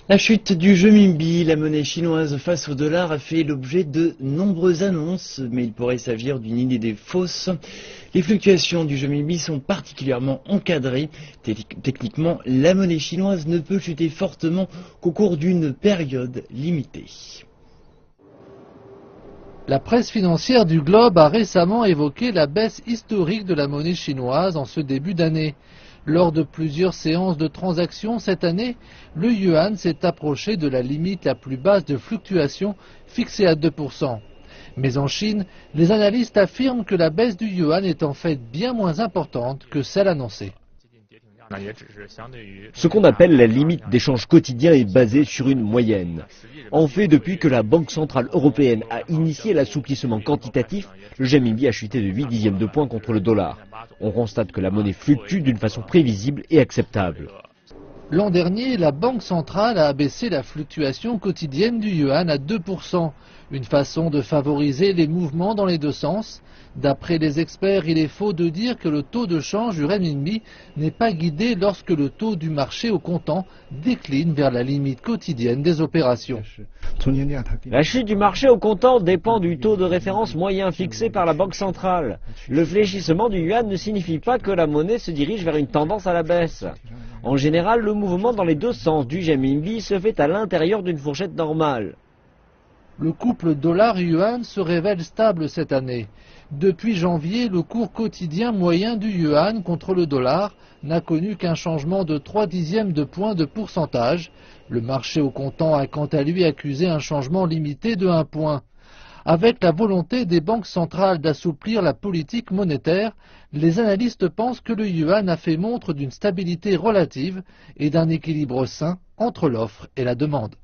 La chute du renminbi, la monnaie chinoise face au dollar, a fait l'objet de nombreuses annonces, mais il pourrait s'agir d'une idée fausse. Les fluctuations du renminbi sont particulièrement encadrées. Techniquement, la monnaie chinoise ne peut chuter fortement qu'au cours d'une période limitée. La presse financière du Globe a récemment évoqué la baisse historique de la monnaie chinoise en ce début d'année. Lors de plusieurs séances de transactions cette année, le yuan s'est approché de la limite la plus basse de fluctuation fixée à 2%. Mais en Chine, les analystes affirment que la baisse du yuan est en fait bien moins importante que celle annoncée. Ce qu'on appelle la limite d'échange quotidien est basée sur une moyenne. En fait, depuis que la Banque centrale européenne a initié l'assouplissement quantitatif, le renminbi a chuté de 8 dixièmes de point contre le dollar. On constate que la monnaie fluctue d'une façon prévisible et acceptable. L'an dernier, la Banque centrale a abaissé la fluctuation quotidienne du yuan à 2%, une façon de favoriser les mouvements dans les deux sens. D'après les experts, il est faux de dire que le taux de change du renminbi n'est pas guidé lorsque le taux du marché au comptant décline vers la limite quotidienne des opérations. La chute du marché au comptant dépend du taux de référence moyen fixé par la Banque centrale. Le fléchissement du yuan ne signifie pas que la monnaie se dirige vers une tendance à la baisse. En général, le mouvement dans les deux sens du renminbi se fait à l'intérieur d'une fourchette normale. Le couple dollar-yuan se révèle stable cette année. Depuis janvier, le cours quotidien moyen du yuan contre le dollar n'a connu qu'un changement de 3 dixièmes de point de pourcentage. Le marché au comptant a quant à lui accusé un changement limité de 1 point. Avec la volonté des banques centrales d'assouplir la politique monétaire, les analystes pensent que le yuan a fait montre d'une stabilité relative et d'un équilibre sain entre l'offre et la demande.